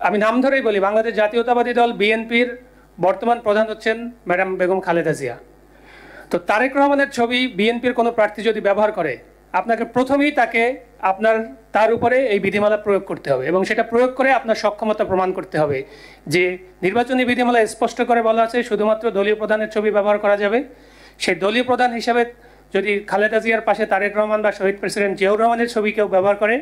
আমি নাম ধরেই বলি, বাংলাদেশ জাতীয়তাবাদী দল বিএনপির বর্তমান প্রধান হচ্ছেন ম্যাডাম বেগম খালেদা জিয়া। তো তারেক রহমানের ছবি বিএনপির কোনো প্রার্থী যদি ব্যবহার করে, আপনাকে প্রথমেই তার উপরে এই বিধিমালা প্রয়োগ করতে হবে, এবং সেটা প্রয়োগ করে আপনার সক্ষমতা প্রমাণ করতে হবে যে নির্বাচনী বিধিমালা স্পষ্ট করে বলা আছে শুধুমাত্র দলীয় প্রধানের ছবি ব্যবহার করা যাবে। সেই দলীয় প্রধান হিসেবে যদি খালেদা জিয়ার পাশে তারেক রহমান বা শহীদ প্রেসিডেন্ট জিয়াউর রহমানের ছবি কেউ ব্যবহার করে,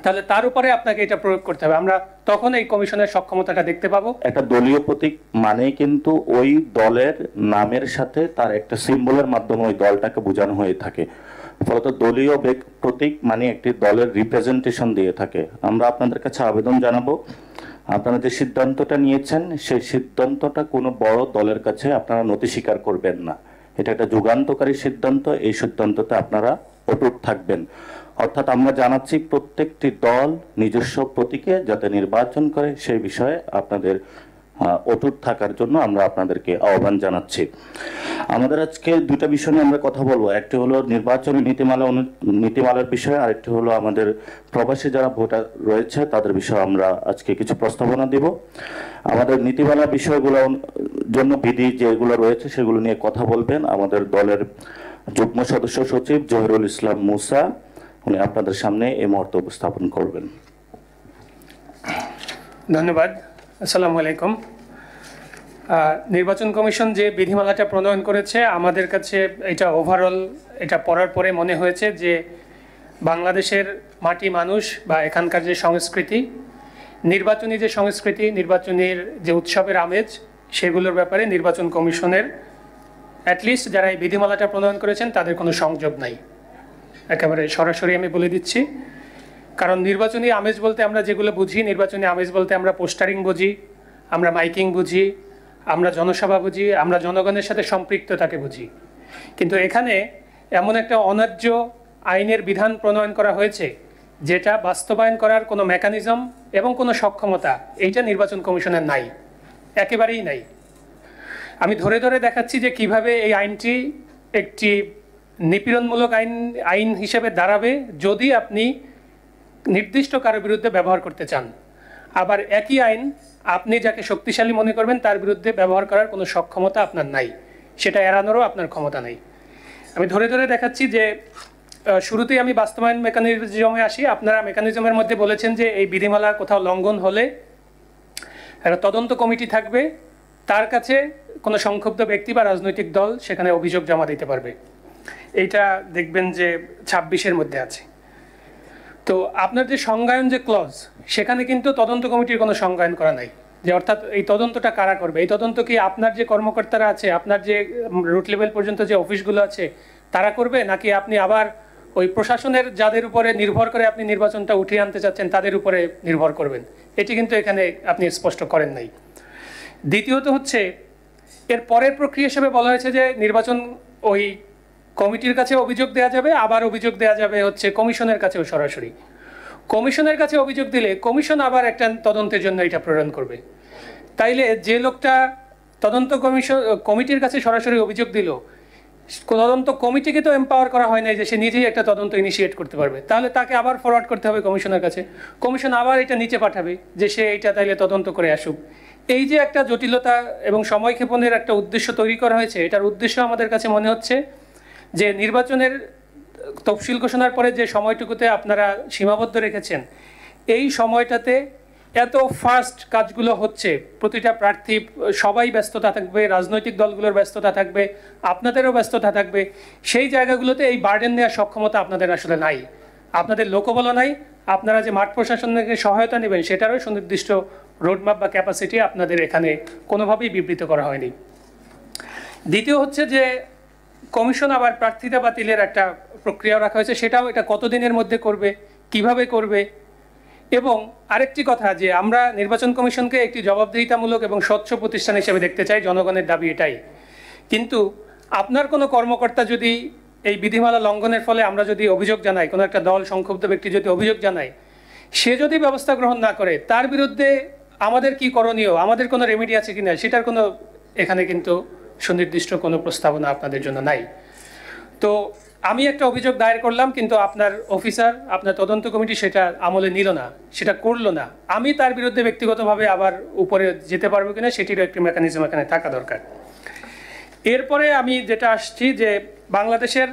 তাহলে তার উপরে আপনাকে এটা প্রয়োগ করতে হবে। আমরা তখন এই কমিশনের সক্ষমতাটা দেখতে পাবো। একটা দলীয় প্রতীক মানে কিন্তু ওই দলের নামের সাথে তার একটা সিম্বলের মাধ্যমে ওই দলটাকে বোঝানো হয়ে থাকে। ফলত দলীয় প্রতীক মানে একটি দলের রিপ্রেজেন্টেশন দিয়ে থাকে। আমরা আপনাদের কাছে আবেদন জানাবো, আপনারা যে সিদ্ধান্তটা নিয়েছেন সেই সিদ্ধান্তটা কোনো বড় দলের কাছে আপনারা নথি স্বীকার করবেন না। এটা একটা যুগান্তকারী সিদ্ধান্ত, এই সিদ্ধান্ততে আপনারা অটুট থাকবেন। অর্থাৎ আমরা জানাচ্ছি প্রত্যেকটি দল নিজস্ব প্রতীকে যাতে নির্বাচন করে সেই বিষয়ে আপনাদের অটুট থাকার জন্য আমরা আপনাদেরকে আহ্বান জানাচ্ছি। আমাদের আজকে দুটা বিষয় নিয়ে আমরা কথা বলবো, একটি হলো নির্বাচনী নীতিমালার বিষয়ে, আরেকটি হলো আমাদের প্রবাসী যারা ভোটার রয়েছে তাদের বিষয়ে আমরা আজকে কিছু প্রস্তাবনা দিব। আমাদের নীতিমালা বিষয়গুলোর জন্য বিধি যেগুলো রয়েছে সেগুলো নিয়ে কথা বলবেন আমাদের দলের যুগ্ম সদস্য সচিব জহিরুল ইসলাম মুসা, উনি আপনাদের সামনে এই মুহূর্তে উপস্থাপন করবেন। ধন্যবাদ। আসসালামু আলাইকুম। নির্বাচন কমিশন যে বিধিমালাটা প্রণয়ন করেছে, আমাদের কাছে এটা ওভারঅল এটা পড়ার পরে মনে হয়েছে যে বাংলাদেশের মাটি মানুষ বা এখানকার যে সংস্কৃতি, নির্বাচনী যে সংস্কৃতি, নির্বাচনের যে উৎসবের আমেজ, সেগুলোর ব্যাপারে নির্বাচন কমিশনের অ্যাটলিস্ট যারা এই বিধিমালাটা প্রণয়ন করেছেন তাদের কোনো সংযোগ নাই। একেবারে সরাসরি আমি বলে দিচ্ছি, কারণ নির্বাচনী আমেজ বলতে আমরা যেগুলো বুঝি, নির্বাচনী আমেজ বলতে আমরা পোস্টারিং বুঝি, আমরা মাইকিং বুঝি, আমরা জনসভা বুঝি, আমরা জনগণের সাথে সম্পৃক্ততাকে বুঝি। কিন্তু এখানে এমন একটা অন্যায্য আইনের বিধান প্রণয়ন করা হয়েছে যেটা বাস্তবায়ন করার কোনো মেকানিজম এবং কোনো সক্ষমতা এইটা নির্বাচন কমিশনের নাই, একেবারেই নাই। আমি ধরে ধরে দেখাচ্ছি যে কিভাবে এই আইনটি একটি নিপীড়নমূলক আইন হিসেবে দাঁড়াবে যদি আপনি নির্দিষ্ট কারো বিরুদ্ধে ব্যবহার করতে চান। আবার একই আইন আপনি যাকে শক্তিশালী মনে করবেন তার বিরুদ্ধে ব্যবহার করার কোনো সক্ষমতা আপনার নাই, সেটা এড়ানোরও আপনার ক্ষমতা নেই। আমি ধরে ধরে দেখাচ্ছি যে শুরুতেই আমি বাস্তবায়ন মেকানিজমে আসি। আপনারা মেকানিজমের মধ্যে বলেছেন যে এই বিধিমালা কোথাও লঙ্ঘন হলে একটা তদন্ত কমিটি থাকবে, তার কাছে কোনো সংক্ষুব্ধ ব্যক্তি বা রাজনৈতিক দল সেখানে অভিযোগ জমা দিতে পারবে। এইটা দেখবেন যে 26-এর মধ্যে আছে। তো আপনার যে সংজ্ঞায়ন যে ক্লজ, সেখানে কিন্তু তদন্ত কমিটির কোনো সংজ্ঞায়ন করা নাই, যে অর্থাৎ এই তদন্তটা কারা করবে। এই তদন্ত কি আপনার যে কর্মকর্তারা আছে, আপনার যে রুট লেভেল পর্যন্ত যে অফিসগুলো আছে তারা করবে, নাকি আপনি আবার ওই প্রশাসনের যাদের উপরে নির্ভর করে আপনি নির্বাচনটা উঠিয়ে আনতে চাচ্ছেন তাদের উপরে নির্ভর করবেন? এটি কিন্তু এখানে আপনি স্পষ্ট করেন নাই। দ্বিতীয়ত হচ্ছে এর পরের প্রক্রিয়া হিসেবে বলা হয়েছে যে নির্বাচন ওই কমিটির কাছে অভিযোগ দেওয়া যাবে, আবার অভিযোগ দেওয়া যাবে হচ্ছে কমিশনের কাছেও সরাসরি। কমিশনের কাছে অভিযোগ দিলে কমিশন আবার একটা তদন্তের জন্য এটা প্রেরণ করবে। তাইলে যে লোকটা তদন্ত কমিটির কাছে সরাসরি অভিযোগ দিল, তদন্ত কমিটিকে তো এম্পাওয়ার করা হয় নাই যে সে নিজেই একটা তদন্ত ইনিশিয়েট করতে পারবে, তাহলে তাকে আবার ফরওয়ার্ড করতে হবে কমিশনের কাছে। কমিশন আবার এটা নিচে পাঠাবে যে সে এটা তাইলে তদন্ত করে আসুক। এই যে একটা জটিলতা এবং সময়ক্ষেপণের একটা উদ্দেশ্য তৈরি করা হয়েছে, এটার উদ্দেশ্য আমাদের কাছে মনে হচ্ছে যে নির্বাচনের তফসিল ঘোষণার পরে যে সময়টুকুতে আপনারা সীমাবদ্ধ রেখেছেন, এই সময়টাতে এত ফাস্ট কাজগুলো হচ্ছে, প্রতিটা প্রার্থী সবাই ব্যস্ততা থাকবে, রাজনৈতিক দলগুলোর ব্যস্ততা থাকবে, আপনাদেরও ব্যস্ততা থাকবে। সেই জায়গাগুলোতে এই বার্ডেন নেওয়ার সক্ষমতা আপনাদের আসলে নাই, আপনাদের লোকবলও নাই। আপনারা যে মাঠ প্রশাসনকে সহায়তা নেবেন সেটারও সুনির্দিষ্ট রোডম্যাপ বা ক্যাপাসিটি আপনাদের এখানে কোনোভাবেই বিবৃত করা হয়নি। দ্বিতীয় হচ্ছে যে কমিশন আবার প্রার্থিতা বাতিলের একটা প্রক্রিয়াও রাখা হয়েছে, সেটাও এটা কতদিনের মধ্যে করবে, কিভাবে করবে। এবং আরেকটি কথা যে আমরা নির্বাচন কমিশনকে একটি জবাবদিহিতামূলক এবং স্বচ্ছ প্রতিষ্ঠান হিসেবে দেখতে চাই, জনগণের দাবি এটাই। কিন্তু আপনার কোনো কর্মকর্তা যদি এই বিধিমালা লঙ্ঘনের ফলে আমরা যদি অভিযোগ জানাই, কোনো একটা দল সংক্ষুব্ধ ব্যক্তি যদি অভিযোগ জানায়, সে যদি ব্যবস্থা গ্রহণ না করে, তার বিরুদ্ধে আমাদের কি করণীয়, আমাদের কোনো রেমেডি আছে কিনা, সেটার কোনো এখানে কিন্তু সুনির্দিষ্ট কোনো প্রস্তাবনা আপনাদের জন্য নাই। তো আমি একটা অভিযোগ দায়ের করলাম, কিন্তু আপনার অফিসার, আপনার তদন্ত কমিটি সেটা আমলে নিল না, সেটা করলো না। আমি তার বিরুদ্ধে ব্যক্তিগতভাবে আবার উপরে যেতে পারবো কিনা সেটিরও একটি মেকানিজম এখানে থাকা দরকার। এরপরে আমি যেটা আসছি যে বাংলাদেশের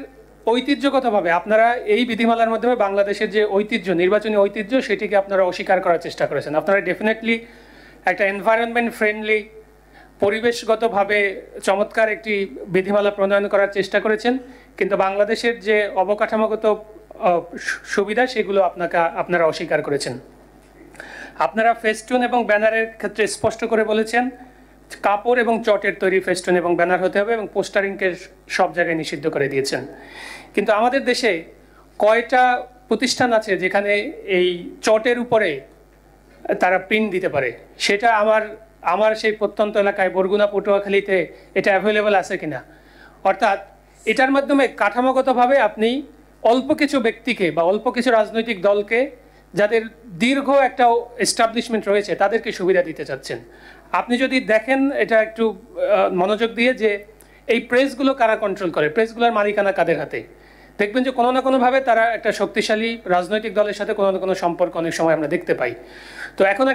ঐতিহ্যগতভাবে আপনারা এই বিধিমালার মাধ্যমে বাংলাদেশের যে ঐতিহ্য, নির্বাচনী ঐতিহ্য, সেটিকে আপনারা অস্বীকার করার চেষ্টা করেছেন। আপনারা ডেফিনেটলি একটা এনভায়রনমেন্ট ফ্রেন্ডলি, পরিবেশগতভাবে চমৎকার একটি বিধিমালা প্রণয়ন করার চেষ্টা করেছেন, কিন্তু বাংলাদেশের যে অবকাঠামোগত সুবিধা সেগুলো আপনারা অস্বীকার করেছেন। আপনারা ফেস্টুন এবং ব্যানারের ক্ষেত্রে স্পষ্ট করে বলেছেন কাপড় এবং চটের তৈরি ফেস্টুন এবং ব্যানার হতে হবে, এবং পোস্টারিংকে সব জায়গায় নিষিদ্ধ করে দিয়েছেন। কিন্তু আমাদের দেশে কয়টা প্রতিষ্ঠান আছে যেখানে এই চটের উপরে তারা প্রিন্ট দিতে পারে? সেটা আমার সেই প্রত্যন্ত এলাকায় বরগুনা পটুয়াখালীতে এটা অ্যাভেলেবল আছে কিনা? অর্থাৎ এটার মাধ্যমে কাঠামোগতভাবে আপনি অল্প কিছু ব্যক্তিকে বা অল্প কিছু রাজনৈতিক দলকে, যাদের দীর্ঘ একটা এস্টাবলিশমেন্ট রয়েছে, তাদেরকে সুবিধা দিতে চাচ্ছেন। আপনি যদি দেখেন এটা একটু মনোযোগ দিয়ে, যে এই প্রেসগুলো কারা কন্ট্রোল করে, প্রেসগুলোর মালিকানা কাদের হাতে, দেখবেন যে কোনো না কোনোভাবে তারা একটা শক্তিশালী রাজনৈতিক দলের সাথে কোনো না কোনো সম্পর্ক অনেক সময় আমরা দেখতে পাই। তো এখন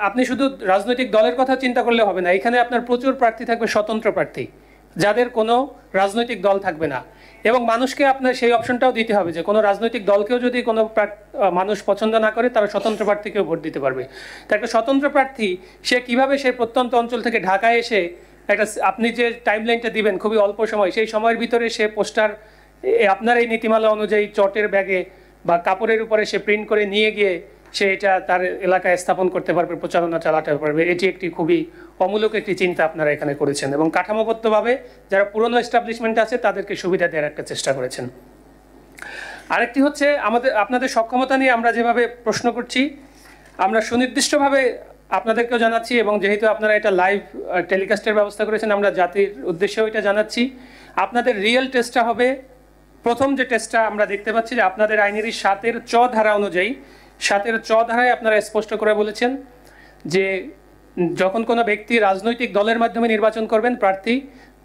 আপনি শুধু রাজনৈতিক দলের কথা চিন্তা করলে হবে না, এখানে আপনার প্রচুর প্রার্থী থাকবে, স্বতন্ত্র প্রার্থী, যাদের কোনো রাজনৈতিক দল থাকবে না। এবং মানুষকে আপনার সেই অপশনটাও দিতে হবে যে কোনো রাজনৈতিক দলকেও যদি কোনো মানুষ পছন্দ না করে, তারা স্বতন্ত্র প্রার্থীকেও ভোট দিতে পারবে। তো একটা স্বতন্ত্র প্রার্থী সে কিভাবে সেই প্রত্যন্ত অঞ্চল থেকে ঢাকায় এসে আপনি যে টাইমলাইনটা দিবেন খুবই অল্প সময়, সেই সময়ের ভিতরে সে পোস্টার আপনার এই নীতিমালা অনুযায়ী চটের ব্যাগে বা কাপড়ের উপরে সে প্রিন্ট করে নিয়ে গিয়ে সে এটা তার এলাকায় স্থাপন করতে পারবে, প্রচারণা চালাতে পারবে। এটি একটি খুবই অমূলক একটি চিন্তা আপনারা এখানে করেছেন, এবং কাঠামোগতভাবে যারা পুরনো এস্টাবলিশমেন্ট আছে তাদেরকে সুবিধা দেওয়ার একটা চেষ্টা করেছেন। আরেকটি হচ্ছে আপনাদের সক্ষমতা নিয়ে আমরা যেভাবে প্রশ্ন করছি, আমরা সুনির্দিষ্টভাবে আপনাদেরকেও জানাচ্ছি, এবং যেহেতু আপনারা এটা লাইভ টেলিকাস্টের ব্যবস্থা করেছেন, আমরা জাতির উদ্দেশ্যেও এটা জানাচ্ছি। আপনাদের রিয়েল টেস্টটা হবে, প্রথম যে টেস্টটা আমরা দেখতে পাচ্ছি যে আপনাদের আইনেরই 7-এর চ ধারা অনুযায়ী, 7-এর চ ধারায় আপনারা স্পষ্ট করে বলেছেন যে যখন কোনো ব্যক্তি রাজনৈতিক দলের মাধ্যমে নির্বাচন করবেন প্রার্থী,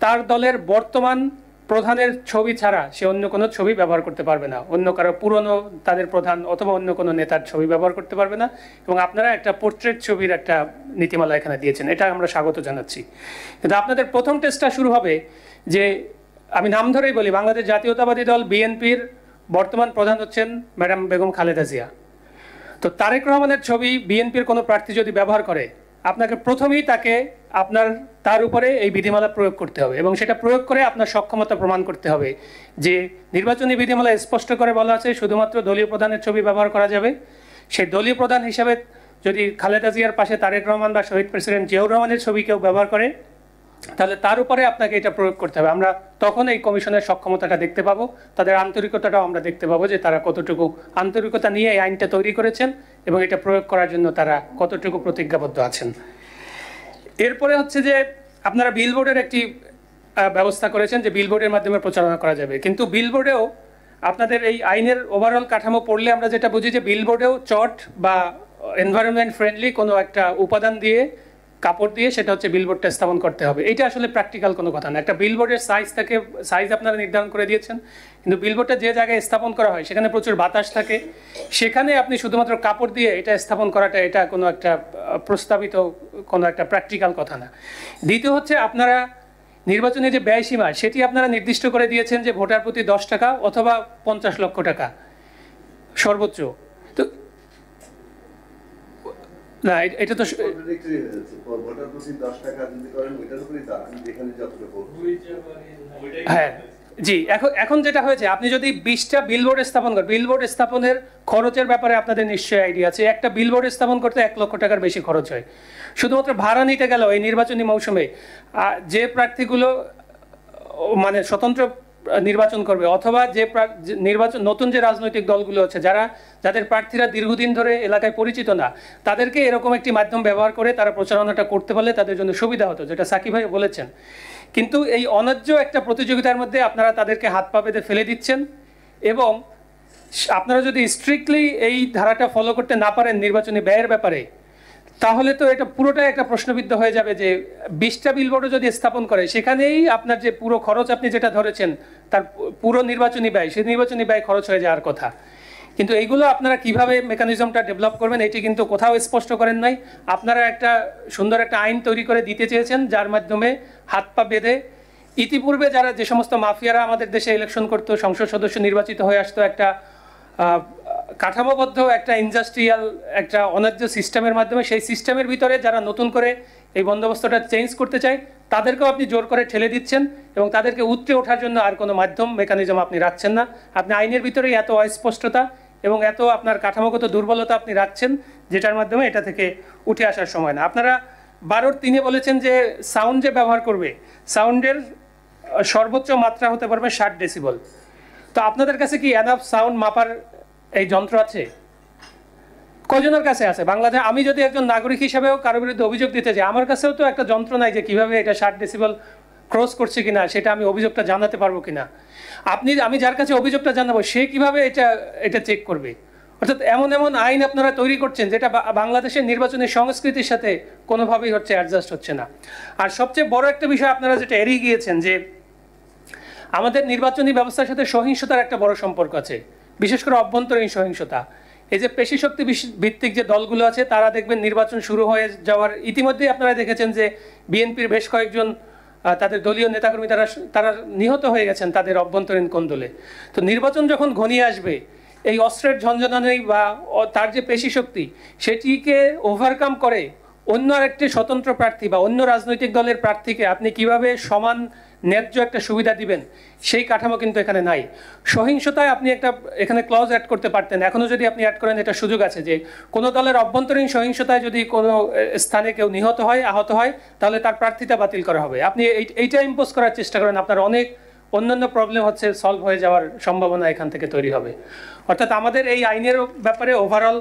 তার দলের বর্তমান প্রধানের ছবি ছাড়া সে অন্য কোনো ছবি ব্যবহার করতে পারবে না, অন্য কারো পুরনো তাদের প্রধান অথবা অন্য কোনো নেতার ছবি ব্যবহার করতে পারবে না। এবং আপনারা একটা পোর্ট্রেট ছবির একটা নীতিমালা এখানে দিয়েছেন, এটা আমরা স্বাগত জানাচ্ছি। কিন্তু আপনাদের প্রথম টেস্টটা শুরু হবে যে, আমি নাম ধরেই বলি, বাংলাদেশ জাতীয়তাবাদী দল বিএনপির বর্তমান প্রধান হচ্ছেন ম্যাডাম বেগম খালেদা জিয়া। তো তারেক রহমানের ছবি বিএনপির কোনো প্রার্থী যদি ব্যবহার করে, আপনাকে প্রথমেই তার উপরে এই বিধিমালা প্রয়োগ করতে হবে, এবং সেটা প্রয়োগ করে আপনার সক্ষমতা প্রমাণ করতে হবে যে নির্বাচনী বিধিমালা স্পষ্ট করে বলা আছে শুধুমাত্র দলীয় প্রধানের ছবি ব্যবহার করা যাবে। সেই দলীয় প্রধান হিসাবে যদি খালেদা জিয়ার পাশে তারেক রহমান বা শহীদ প্রেসিডেন্ট জিয়াউর রহমানের ছবি কেউ ব্যবহার করে, তাহলে তার উপরে আপনাকে এটা প্রয়োগ করতে হবে। আমরা তখন এই কমিশনের সক্ষমতাটা দেখতে পাবো, তাদের আন্তরিকতাটাও আমরা দেখতে পাবো যে তারা কতটুকু আন্তরিকতা নিয়ে এই আইনটা তৈরি করেছেন এবং এটা প্রয়োগ করার জন্য তারা কতটুকু প্রতিজ্ঞাবদ্ধ আছেন। এরপরে হচ্ছে যে আপনারা বিলবোর্ডের একটি ব্যবস্থা করেছেন যে বিলবোর্ডের মাধ্যমে প্রচারণা করা যাবে, কিন্তু বিলবোর্ডেও আপনাদের এই আইনের ওভারঅল কাঠামো পড়লে আমরা যেটা বুঝি যে বিলবোর্ডেও চট বা এনভায়রনমেন্ট ফ্রেন্ডলি কোনো একটা উপাদান দিয়ে, কাপড় দিয়ে সেটা হচ্ছে বিলবোর্ডটা স্থাপন করতে হবে। এটা আসলে প্র্যাকটিক্যাল কোনো কথা না। একটা বিলবোর্ডের সাইজ আপনারা নির্ধারণ করে দিয়েছেন, কিন্তু বিলবোর্ডটা যে জায়গায় স্থাপন করা হয় সেখানে প্রচুর বাতাস থাকে, সেখানে আপনি শুধুমাত্র কাপড় দিয়ে এটা স্থাপন করাটা এটা কোনো একটা প্রস্তাবিত কোনো একটা প্র্যাকটিক্যাল কথা না। দ্বিতীয় হচ্ছে আপনারা নির্বাচনে যে ব্যয়সীমা সেটি আপনারা নির্দিষ্ট করে দিয়েছেন যে ভোটার প্রতি 10 টাকা অথবা 50 লক্ষ টাকা সর্বোচ্চ। তো না, এটা তো হ্যাঁ জি। এখন যেটা হয়েছে, আপনি যদি 20টা বিলবোর্ড স্থাপন করেন, বিলবোর্ড স্থাপনের খরচের ব্যাপারে আপনাদের নিশ্চয়ই আইডিয়া আছে। একটা বিলবোর্ড স্থাপন করতে 1 লক্ষ টাকার বেশি খরচ হয়। শুধুমাত্র ভাড়া নিতে গেলেও এই নির্বাচনী মৌসুমে যে প্রার্থীগুলো মানে স্বতন্ত্র নির্বাচন করবে অথবা যে নতুন যে রাজনৈতিক দলগুলো আছে যাদের প্রার্থীরা দীর্ঘদিন ধরে এলাকায় পরিচিত না, তাদেরকে এরকম একটি মাধ্যম ব্যবহার করে তারা প্রচারণাটা করতে পারলে তাদের জন্য সুবিধা হতো, যেটা সাকিব ভাই বলেছেন। কিন্তু এই অন্যায্য একটা প্রতিযোগিতার মধ্যে আপনারা তাদেরকে হাত পা বেঁধে ফেলে দিচ্ছেন, এবং আপনারা যদি স্ট্রিক্টলি এই ধারাটা ফলো করতে না পারেন নির্বাচনী ব্যয়ের ব্যাপারে, তাহলে তো এটা পুরোটাই একটা প্রশ্নবিদ্ধ হয়ে যাবে যে 20টা বিলবোর্ডও যদি স্থাপন করে সেখানেই আপনার যে পুরো খরচ আপনি যেটা ধরেছেন তার পুরো নির্বাচনী ব্যয়, সেই নির্বাচনী ব্যয় খরচ হয়ে যাওয়ার কথা। কিন্তু এইগুলো আপনারা কিভাবে মেকানিজমটা ডেভেলপ করবেন এটি কিন্তু কোথাও স্পষ্ট করেন নাই। আপনারা একটা সুন্দর একটা আইন তৈরি করে দিতে চেয়েছেন যার মাধ্যমে হাত পা বেঁধে ইতিপূর্বে যারা যে সমস্ত মাফিয়ারা আমাদের দেশে ইলেকশন করতো, সংসদ সদস্য নির্বাচিত হয়ে আসতো, একটা কাঠামোবদ্ধ একটা ইন্ডাস্ট্রিয়াল একটা অন্যায্য সিস্টেমের মাধ্যমে, সেই সিস্টেমের ভিতরে যারা নতুন করে এই বন্দোবস্তটা চেঞ্জ করতে চায় তাদেরকেও আপনি জোর করে ঠেলে দিচ্ছেন এবং তাদেরকে উতরে ওঠার জন্য আর কোনো মাধ্যম মেকানিজম আপনি রাখছেন না। আপনি আইনের ভিতরেই এত অস্পষ্টতা এবং এত আপনার কাঠামোগত দুর্বলতা আপনি রাখছেন যেটার মাধ্যমে এটা থেকে উঠে আসার সময় না। আপনারা 12-3 বলেছেন যে সাউন্ড যে ব্যবহার করবে, সাউন্ডের সর্বোচ্চ মাত্রা হতে পারবে 60 ডেসিবল। তো আপনাদের কাছে কি এনাফ সাউন্ড মাপার এই যন্ত্র আছে? কজনের কাছে আছে বাংলাদেশে? আমি যদি একজন নাগরিক হিসেবেও কারোর বিরুদ্ধে অভিযোগ দিতে যাই, আমার কাছেও তো একটা যন্ত্র নাই যে কিভাবে এটা 60 ডেসিবল ক্রস করছে কিনা সেটা আমি অভিযোগটা জানাতে পারবো কিনা। আমি যার কাছে অভিযোগটা জানাবো সে কিভাবে এটা চেক করবে? অর্থাৎ এমন এমন আইন আপনারা তৈরি করছেন যেটা বাংলাদেশের নির্বাচনী সংস্কৃতির সাথে কোনোভাবেই অ্যাডজাস্ট হচ্ছে না। আর সবচেয়ে বড় একটা বিষয় আপনারা যেটা এড়িয়ে গিয়েছেন যে আমাদের নির্বাচনী ব্যবস্থার সাথে সহিংসতার একটা বড় সম্পর্ক আছে, বিশেষ করে অভ্যন্তরীণ সহিংসতা। এই যে পেশি শক্তি ভিত্তিক যে দলগুলো আছে তারা দেখবেন নির্বাচন শুরু হয়ে যাওয়ার ইতিমধ্যেই আপনারা দেখেছেন যে বিএনপির বেশ কয়েকজন তাদের দলীয় নেতাকর্মী তারা নিহত হয়ে গেছেন তাদের অভ্যন্তরীণ কোন্দলে। তো নির্বাচন যখন ঘনিয়ে আসবে এই অস্ত্রের ঝঞ্ঝনানি বা তার যে পেশি শক্তি সেটিকে ওভারকাম করে অন্য আরেকটি স্বতন্ত্র প্রার্থী বা অন্য রাজনৈতিক দলের প্রার্থীকে আপনি কিভাবে সমান ন্যায্য একটা সুবিধা দিবেন সেই কাঠামো কিন্তু এখানে নাই। সহিংসতায় আপনি এখানে ক্লজ অ্যাড করতে পারতেন, এখনও যদি আপনি অ্যাড করেন এটা সুযোগ আছে যে কোনো দলের অভ্যন্তরীণ সহিংসতায় যদি কোনো স্থানে কেউ নিহত হয়, আহত হয়, তাহলে তার প্রার্থিতা বাতিল করা হবে। আপনি এইটা ইম্পোজ করার চেষ্টা করেন, আপনার অনেক অন্যান্য প্রবলেম সলভ হয়ে যাওয়ার সম্ভাবনা এখান থেকে তৈরি হবে। অর্থাৎ আমাদের এই আইনের ব্যাপারে ওভারঅল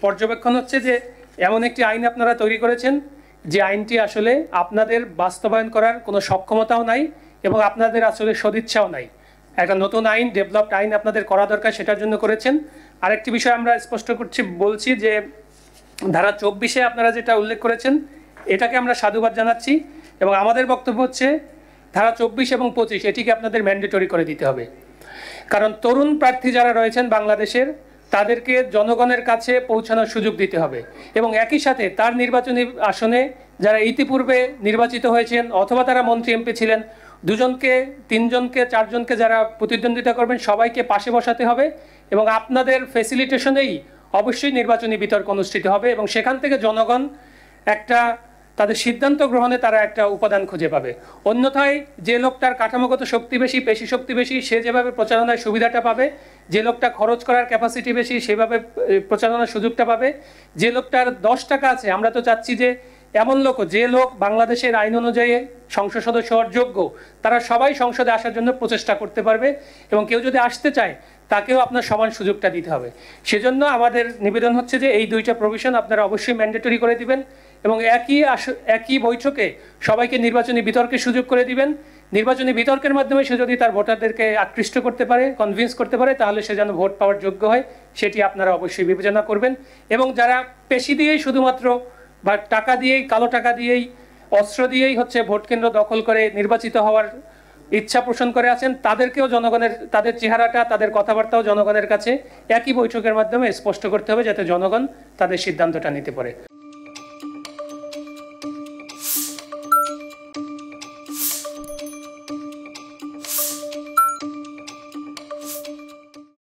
পর্যবেক্ষণ হচ্ছে যে এমন একটি আইন আপনারা তৈরি করেছেন যে আইনটি আসলে আপনাদের বাস্তবায়ন করার কোনো সক্ষমতাও নাই এবং আপনাদের আসলে সদিচ্ছাও নাই। একটা নতুন আইন, ডেভেলপড আইন আপনাদের করা দরকার, সেটার জন্য করেছেন। আরেকটি বিষয় আমরা স্পষ্ট বলছি যে ধারা 24-এ আপনারা যেটা উল্লেখ করেছেন এটাকে আমরা সাধুবাদ জানাচ্ছি এবং আমাদের বক্তব্য হচ্ছে ধারা 24 এবং 25 এটিকে আপনাদের ম্যান্ডেটরি করে দিতে হবে। কারণ তরুণ প্রার্থী যারা রয়েছেন বাংলাদেশের তাদেরকে জনগণের কাছে পৌঁছানোর সুযোগ দিতে হবে এবং একই সাথে তার নির্বাচনী আসনে যারা ইতিপূর্বে নির্বাচিত হয়েছেন অথবা তারা মন্ত্রী এমপি ছিলেন, 2জনকে 3জনকে 4জনকে যারা প্রতিদ্বন্দ্বিতা করবেন সবাইকে পাশে বসাতে হবে এবং আপনাদের ফেসিলিটেশনেই অবশ্যই নির্বাচনী বিতর্ক অনুষ্ঠিত হবে এবং সেখান থেকে জনগণ তাদের সিদ্ধান্ত গ্রহণে তারা একটা উপাদান খুঁজে পাবে। অন্যথায় যে লোকটার কাঠামোগত শক্তি বেশি, পেশি শক্তি বেশি, সে যেভাবে প্রচারণার সুবিধাটা পাবে, যে লোকটা খরচ করার ক্যাপাসিটি বেশি সেভাবে প্রচারণার সুযোগটা পাবে, যে লোকটার 10 টাকা আছে, আমরা তো চাচ্ছি যে এমন যে লোক বাংলাদেশের আইন অনুযায়ী সংসদ সদস্য হওয়ার যোগ্য তারা সবাই সংসদে আসার জন্য প্রচেষ্টা করতে পারবে এবং কেউ যদি আসতে চায় তাকেও আপনার সমান সুযোগটা দিতে হবে। সেজন্য আমাদের নিবেদন হচ্ছে যে এই 2টা প্রভিশন আপনারা অবশ্যই ম্যান্ডেটরি করে দিবেন এবং একই বৈঠকে সবাইকে নির্বাচনী বিতর্কের সুযোগ করে দিবেন। নির্বাচনী বিতর্কের মাধ্যমে সে যদি তার ভোটারদেরকে আকৃষ্ট করতে পারে, কনভিন্স করতে পারে, তাহলে সে যেন ভোট পাওয়ার যোগ্য হয় সেটি আপনারা অবশ্যই বিবেচনা করবেন। এবং যারা পেশি দিয়েই শুধুমাত্র বা টাকা দিয়েই, কালো টাকা দিয়েই, অস্ত্র দিয়েই ভোট কেন্দ্র দখল করে নির্বাচিত হওয়ার ইচ্ছা পোষণ করে আছেন তাদেরকেও তাদের চেহারাটা, তাদের কথাবার্তাও জনগণের কাছে একই বৈঠকের মাধ্যমে স্পষ্ট করতে হবে যাতে জনগণ তাদের সিদ্ধান্তটা নিতে পারে।